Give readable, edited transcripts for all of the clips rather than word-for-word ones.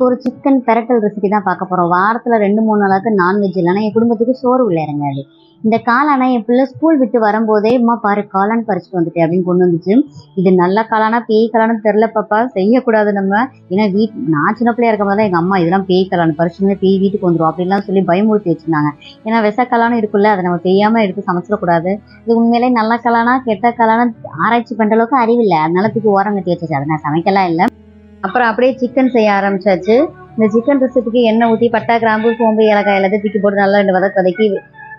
ஒரு chicken பெரட்டல் recipe தான் பார்க்க போகிறோம். வாரத்தில் 2-3 நாளாவது நான்வெஜ் இல்லைன்னா என் குடும்பத்துக்கு சோறு உள்ள இறங்காது. இந்த காளானை என் பிள்ளை ஸ்கூல் விட்டு வரும்போதே அம்மா பாரு காளான் பறிச்சுட்டு வந்துட்டேன் அப்படின்னு கொண்டு வந்துச்சு. இது நல்ல காளானா பேய் காளான்னு தெரில பாப்பா, செய்யக்கூடாது நம்ம. ஏன்னா நான் சின்ன பிள்ளையா இருக்கும் போது தான் எங்கள் அம்மா இதெல்லாம் பேய் காளான் பறிச்சுன்னு பேய் வீட்டுக்கு வந்துடும் அப்படின்லாம் சொல்லி பயமுறுத்தி வச்சுருந்தாங்க. ஏன்னா விசக்காளானும் இருக்குல்ல, அதை நம்ம தெரியாமல் எடுத்து சமைச்சிடக்கூடாது. இது உண்மையிலே நல்ல காளானா கெட்ட காளானா ஆராய்ச்சி பண்ணுற அளவுக்கு அறிவில்லை, அதனால தூக்கி ஓரம் கட்டி வச்சிச்சு. அதை நான் சமைக்கலாம் இல்லை. அப்புறம் அப்படியே சிக்கன் செய்ய ஆரம்பிச்சாச்சு. இந்த சிக்கன் ரெசிபிக்கு எண்ணெய் ஊற்றி பட்டை கிராம்பு சோம்பு ஏலக்காய் எல்லாத்தையும் தூக்கி போட்டு நல்லா 2 வதக்கி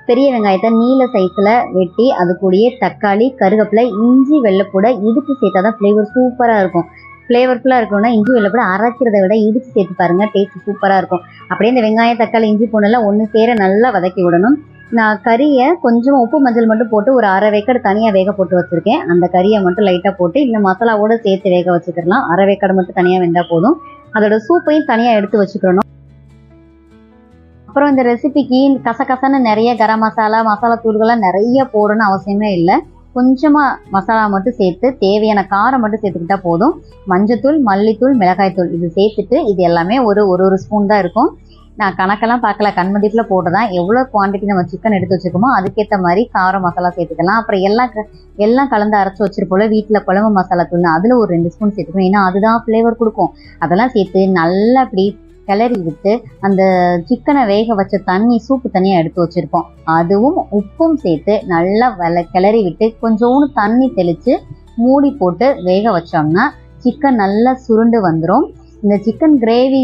பெரிய வெங்காயத்தை நீல சைஸில் வெட்டி அது கூடயே தக்காளி கருவேப்பிலை இஞ்சி வெள்ளைப்பூடை இடித்து சேர்த்தா தான் ஃப்ளேவர் சூப்பராக இருக்கும். ஃப்ளேவர்ஃபுல்லாக இருக்கணும்னா இஞ்சி வெள்ளைப்பூடை அரைக்கிறத விட இடித்து சேர்த்து பாருங்கள், டேஸ்ட் சூப்பராக இருக்கும். அப்படியே இந்த வெங்காயம் தக்காளி இஞ்சி பூண்டெல்லாம் ஒன்று சேர நல்லா வதக்கி விடணும். நான் கறியை கொஞ்சம் உப்பு மஞ்சள் மட்டும் போட்டு ஒரு 1/2 வேக்காடு தனியாக வேக போட்டு வச்சுருக்கேன். அந்த கறியை மட்டும் லைட்டாக போட்டு இந்த மசாலாவோடு சேர்த்து வேக வச்சுக்கலாம். 1/2 வேக்காடு மட்டும் தனியாக வெந்தால் போதும். அதோட சூப்பையும் தனியாக எடுத்து வச்சுக்கணும். அப்புறம் இந்த ரெசிபிக்கு கசகசன்னு நிறைய கரம் மசாலா தூள்கள்லாம் நிறைய போடணும்னு அவசியமே இல்லை. கொஞ்சமாக மசாலா மட்டும் சேர்த்து தேவையான காரம் மட்டும் சேர்த்துக்கிட்டா போதும். மஞ்சத்தூள் மல்லித்தூள் மிளகாய்த்தூள் இது சேர்த்துட்டு இது எல்லாமே ஒரு ஸ்பூன் தான் இருக்கும். நான் கணக்கெல்லாம் பார்க்கல, கண்மதிப்பில் போட்டுதான் எவ்வளோ குவான்டிட்டி நம்ம சிக்கன் எடுத்து வச்சுக்கோமோ அதுக்கேற்ற மாதிரி காரம் மசாலா சேர்த்துக்கலாம். அப்புறம் எல்லாம் கலந்து அரைச்சி வச்சிருப்போல வீட்டில் குழம்பு மசாலா தூள் அதில் ஒரு 2 ஸ்பூன் சேர்த்துக்கணும். ஏன்னா அதுதான் ஃப்ளேவர் கொடுக்கும். அதெல்லாம் சேர்த்து நல்லா இப்படி கிளறி விட்டு அந்த சிக்கனை வேக வச்ச தண்ணி சூப்பு தண்ணியாக எடுத்து வச்சுருப்போம் அதுவும் உப்பும் சேர்த்து நல்லா கிளறி விட்டு கொஞ்சோண்டு தண்ணி தெளித்து மூடி போட்டு வேக வச்சோம்னா சிக்கன் நல்லா சுருண்டு வந்துடும். இந்த சிக்கன் கிரேவி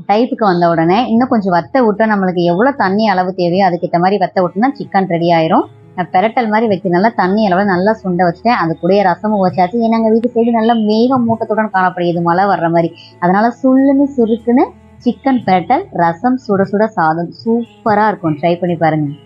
டைப்புக்கு வந்த உடனே இன்னும் கொஞ்சம் வத்த விட்டா நம்மளுக்கு எவ்வளோ தண்ணி அளவு தேவையோ அதுக்கேற்ற மாதிரி வத்த விட்டோம்னா சிக்கன் ரெடி ஆயிரும். நான் பெரட்டல் மாதிரி வைக்கிறதுனால தண்ணி அளவு நல்லா சுண்ட வச்சுட்டேன். அது கூட ரசமும் வச்சாச்சு. ஏன்னா எங்கள் வீட்டு சைடு நல்லா மேக மூட்டத்துடன் காணப்படுது மழை வர்ற மாதிரி. அதனால சுள்ளுன்னு சுருக்குன்னு சிக்கன் பெரட்டல் ரசம் சுட சுட சாதம் சூப்பராக இருக்கும். ட்ரை பண்ணி பாருங்கள்.